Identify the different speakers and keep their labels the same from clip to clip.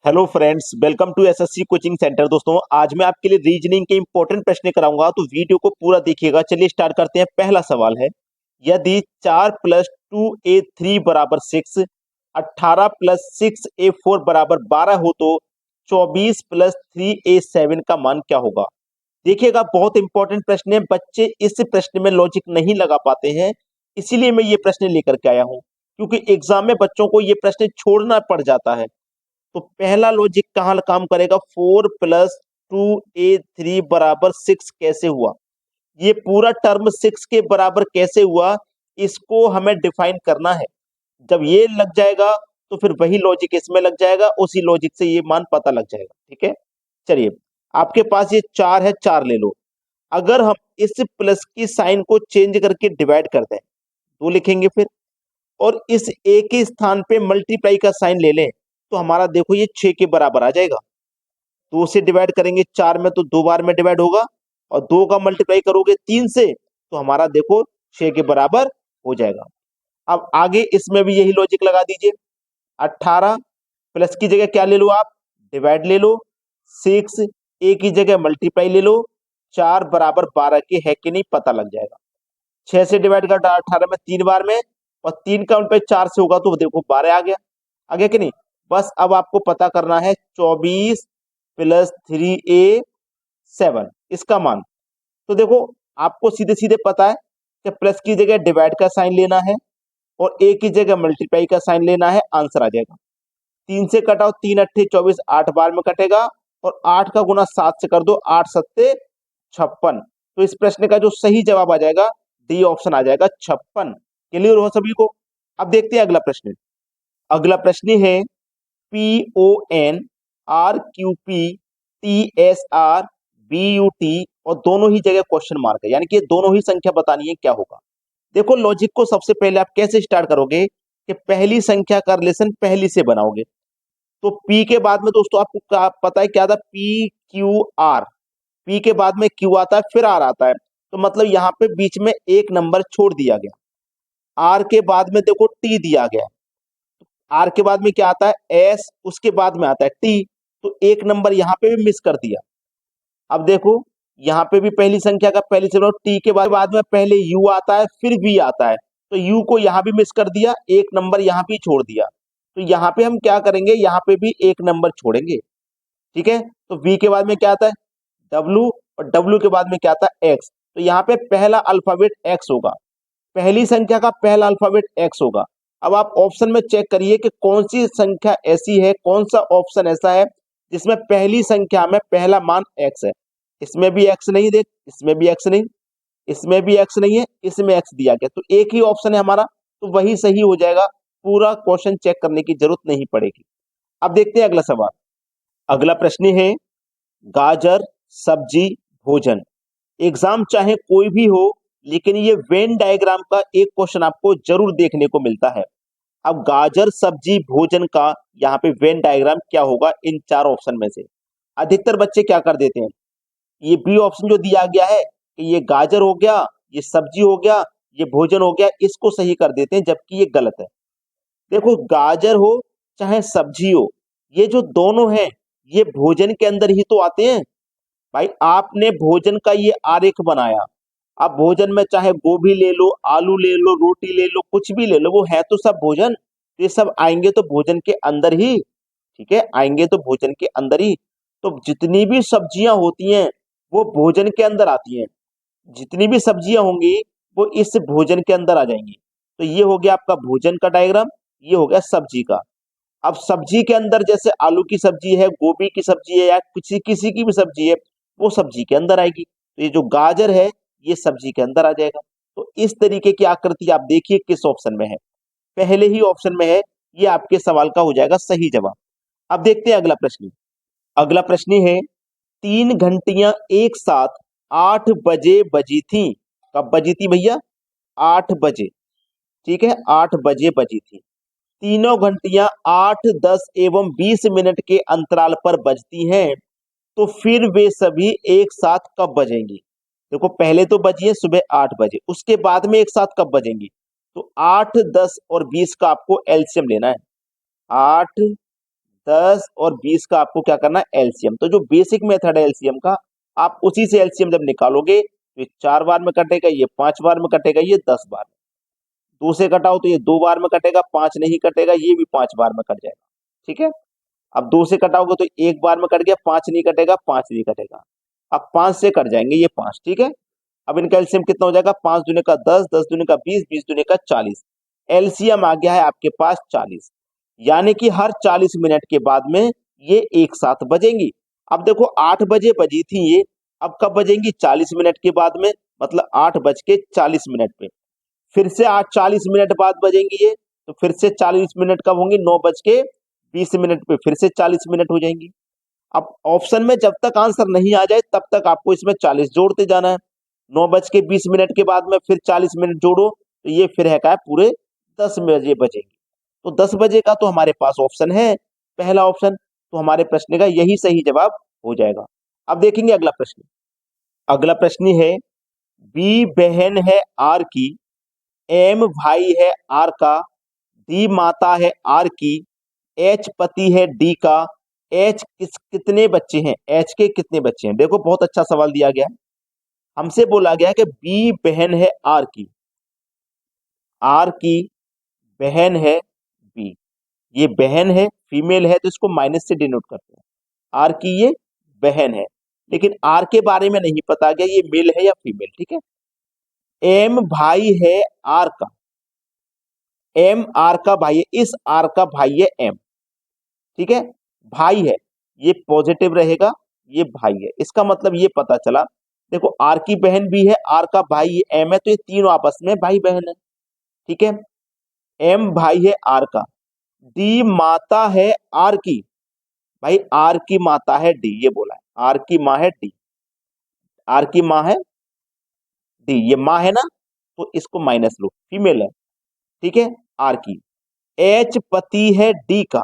Speaker 1: Hello friends, welcome to SSC coaching centre. दोस्तों, आज मैं आपके लिए रीजनिंग के इंपॉर्टेंट प्रश्न कराऊंगा, तो वीडियो को पूरा देखिएगा। चलिए स्टार्ट करते हैं। पहला सवाल है, यदि 4+2a3 बराबर 6, 18+6a4 बराबर 12 हो तो 24+3a7 का मान क्या होगा। देखिएगा, बहुत इंपॉर्टेंट प्रश्न है। बच्चे इस प्रश्न में लॉजिक नहीं लगा पाते हैं, इसीलिए मैं ये प्रश्न लेकर के आया हूँ, क्योंकि एग्जाम में बच्चों को ये प्रश्न छोड़ना पड़ जाता है। तो पहला लॉजिक कहाँ काम करेगा, 4+2a3 बराबर 6 कैसे हुआ, ये पूरा टर्म 6 के बराबर कैसे हुआ, इसको हमें डिफाइन करना है। जब ये लग जाएगा तो फिर वही लॉजिक इसमें लग जाएगा, उसी लॉजिक से ये मान पता लग जाएगा। ठीक है, चलिए आपके पास ये 4 है, 4 ले लो। अगर हम इस प्लस की साइन को चेंज करके डिवाइड कर दें, 2 लिखेंगे फिर, और इस ए के स्थान पे मल्टीप्लाई का साइन ले लें, तो हमारा देखो ये 6 के बराबर आ जाएगा। 2 से डिवाइड करेंगे 4 में तो 2 बार में डिवाइड होगा, और 2 का मल्टीप्लाई करोगे 3 से तो हमारा देखो 6 के बराबर हो जाएगा। अब आगे इसमें भी यही लॉजिक लगा दीजिए। 18 प्लस की जगह क्या ले लो आप, डिवाइड ले लो। 6 ए की जगह मल्टीप्लाई ले लो। 4 बराबर 12 के है कि नहीं पता लग जाएगा। 6 से डिवाइड कर 18 में 3 बार में, और 3 का उन पे 4 से होगा तो देखो 12 आ गया। आ गया कि नहीं। बस अब आपको पता करना है 24+3a7 इसका मान। तो देखो, आपको सीधे सीधे पता है कि प्लस की जगह डिवाइड का साइन लेना है और ए की जगह मल्टीप्लाई का साइन लेना है, आंसर आ जाएगा। 3 से कटाओ, 3 अट्ठे 24, 8 बार में कटेगा, और 8 का गुना 7 से कर दो, 8 सत्ते 56। तो इस प्रश्न का जो सही जवाब आ जाएगा, डी ऑप्शन आ जाएगा, 56। क्लियर हो सभी को। अब देखते हैं अगला प्रश्न। अगला प्रश्न है, PONRQPTSRBUT, और दोनों ही जगह क्वेश्चन मार्क है, यानी कि दोनों ही संख्या बतानी है, क्या होगा। देखो, लॉजिक को सबसे पहले आप कैसे स्टार्ट करोगे कि पहली संख्या का रिलेशन पहली से बनाओगे। तो P के बाद में दोस्तों आपको पता है क्या था, PQR। P के बाद में Q आता है, फिर R आता है, तो मतलब यहाँ पे बीच में एक नंबर छोड़ दिया गया। R के बाद में देखो T दिया गया। आर के बाद में क्या आता है, एस, उसके बाद में आता है टी, तो एक नंबर यहाँ पे भी मिस कर दिया। अब देखो, यहाँ पे भी पहली संख्या का पहली से टी के बाद में पहले यू आता है, फिर वी आता है, तो यू को यहाँ भी मिस कर दिया, एक नंबर यहाँ भी छोड़ दिया। तो यहाँ पे हम क्या करेंगे, यहाँ पे भी एक नंबर छोड़ेंगे। ठीक है, तो वी के बाद में क्या आता है, डब्लू, और डब्लू के बाद में क्या आता है, एक्स। तो यहाँ पे पहला अल्फाबेट एक्स होगा, पहली संख्या का पहला अल्फाबेट एक्स होगा। अब आप ऑप्शन में चेक करिए कि कौन सी संख्या ऐसी है, कौन सा ऑप्शन ऐसा है जिसमें पहली संख्या में पहला मान एक्स है। इसमें भी एक्स नहीं, देख, इसमें भी एक्स नहीं, इसमें भी एक्स नहीं है, इसमें एक्स दिया गया, तो एक ही ऑप्शन है हमारा, तो वही सही हो जाएगा। पूरा क्वेश्चन चेक करने की जरूरत नहीं पड़ेगी। अब देखते हैं अगला सवाल। अगला प्रश्न है, गाजर सब्जी भोजन। एग्जाम चाहे कोई भी हो, लेकिन ये वेन डायग्राम का एक क्वेश्चन आपको जरूर देखने को मिलता है। अब गाजर सब्जी भोजन का यहाँ पे वेन डायग्राम क्या होगा, इन चार ऑप्शन में से। अधिकतर बच्चे क्या कर देते हैं, ये बी ऑप्शन जो दिया गया है कि ये गाजर हो गया, ये सब्जी हो गया, ये भोजन हो गया, इसको सही कर देते हैं, जबकि ये गलत है। देखो, गाजर हो चाहे सब्जी हो, ये जो दोनों हैं ये भोजन के अंदर ही तो आते हैं। भाई, आपने भोजन का ये आरेख बनाया, आप भोजन में चाहे गोभी ले लो, आलू ले लो, रोटी ले लो, कुछ भी ले लो, वो है तो सब भोजन। ये सब आएंगे तो भोजन के अंदर ही। ठीक है, आएंगे तो भोजन के अंदर ही। तो जितनी भी सब्जियां होती हैं वो भोजन के अंदर आती हैं, जितनी भी सब्जियां होंगी वो इस भोजन के अंदर आ जाएंगी। तो ये हो गया आपका भोजन का डायग्राम, ये हो गया सब्जी का। अब सब्जी के अंदर जैसे आलू की सब्जी है, गोभी की सब्जी है, या किसी किसी की भी सब्जी है, वो सब्जी के अंदर आएगी। तो ये जो गाजर है ये सब्जी के अंदर आ जाएगा। तो इस तरीके की आकृति आप देखिए किस ऑप्शन में है, पहले ही ऑप्शन में है, ये आपके सवाल का हो जाएगा सही जवाब। अब देखते हैं अगला प्रश्न। अगला प्रश्न है, 3 घंटियां एक साथ 8 बजे बजी थी। कब बजी थी भैया, 8 बजे। ठीक है, 8 बजे बजी थी। तीनों घंटियां 8, 10 एवं 20 मिनट के अंतराल पर बजती हैं, तो फिर वे सभी एक साथ कब बजेंगी। देखो, पहले तो बजी है सुबह 8 बजे, उसके बाद में एक साथ कब बजेंगी। तो 8, 10 और 20 का आपको एलसीएम लेना है। 8, 10 और 20 का आपको क्या करना है एलसीएम। तो जो बेसिक मेथड है एलसीएम का, आप उसी से एलसीएम जब निकालोगे तो ये 4 बार में कटेगा, ये 5 बार में कटेगा, ये 10 बार में। 2 से घटाओ तो ये 2 बार में कटेगा, 5 नहीं कटेगा, ये भी 5 बार में कट जाएगा। ठीक है, अब 2 से कटाओगे तो 1 बार में कट गया, 5 नहीं कटेगा, 5 नहीं कटेगा। अब 5 से कट जाएंगे ये 5। ठीक है, अब इनका एलसीएम कितना हो जाएगा, 5 दूनी का 10, 10 दूनी का 20, 20 दूनी का 40। एलसीएम आ गया है आपके पास 40, यानी कि हर 40 मिनट के बाद में ये एक साथ बजेंगी। अब देखो 8 बजे बजी थी ये, अब कब बजेंगी 40 मिनट के बाद में, मतलब 8:40 पे। फिर से 8:40 बाद बजेंगी ये, तो फिर से 40 मिनट कब होंगी, 9:20 पे फिर से 40 मिनट हो जाएंगी। अब ऑप्शन में जब तक आंसर नहीं आ जाए तब तक आपको इसमें 40 जोड़ते जाना है। 9:20 के बाद में फिर 40 मिनट जोड़ो तो ये फिर है क्या, पूरे 10 बजे बजेंगे। तो 10 बजे का तो हमारे पास ऑप्शन है, पहला ऑप्शन। तो हमारे प्रश्न का यही सही जवाब हो जाएगा। अब देखेंगे अगला प्रश्न। अगला प्रश्न है, बी बहन है आर की, एम भाई है आर का, डी माता है आर की, एच पति है डी का, एच कितने बच्चे हैं, एच के कितने बच्चे हैं। देखो बहुत अच्छा सवाल दिया गया है, हमसे बोला गया है कि बी बहन है आर की, आर की बहन है बी, ये बहन है, फीमेल है तो इसको माइनस से डिनोट करते हैं। आर की ये बहन है, लेकिन आर के बारे में नहीं पता गया ये मेल है या फीमेल। ठीक है, एम भाई है आर का, एम आर का भाई है, इस आर का भाई है एम। ठीक है, भाई है, ये पॉजिटिव रहेगा, ये भाई है, इसका मतलब ये पता चला। देखो आर की बहन भी है, आर का भाई एम है, तो ये तीनों आपस में भाई बहन है। ठीक है, एम भाई है आर का, डी माता है आर की, भाई आर की माता है डी, ये बोला है आर की माँ है डी, आर की माँ है डी, ये माँ है ना, तो इसको माइनस लो, फीमेल है। ठीक है, आर की, एच पति है डी का,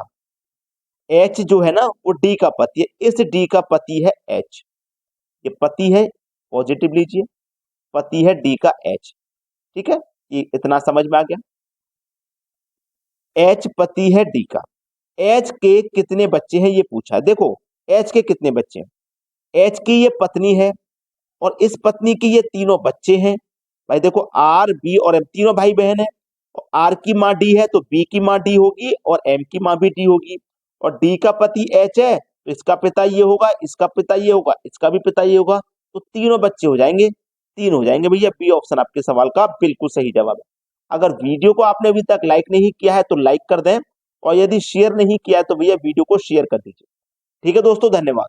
Speaker 1: एच जो है ना वो डी का पति है, इस डी का पति है एच, ये पति है, पॉजिटिव लीजिए, पति है डी का एच। ठीक है, ये इतना समझ में आ गया। एच पति है डी का, एच के कितने बच्चे हैं ये पूछा है। देखो एच के कितने बच्चे हैं, एच की ये पत्नी है और इस पत्नी की ये तीनों बच्चे हैं। भाई देखो आर बी और एम तीनों भाई बहन है, आर की माँ डी है तो बी की माँ डी होगी और एम की माँ भी डी होगी, और डी का पति एच है तो इसका पिता ये होगा, इसका पिता ये होगा, इसका भी पिता ये होगा, तो तीनों बच्चे हो जाएंगे, 3 हो जाएंगे भैया। बी ऑप्शन आपके सवाल का बिल्कुल सही जवाब है। अगर वीडियो को आपने अभी तक लाइक नहीं किया है तो लाइक कर दें, और यदि शेयर नहीं किया है तो भैया वीडियो को शेयर कर दीजिए। ठीक है दोस्तों, धन्यवाद।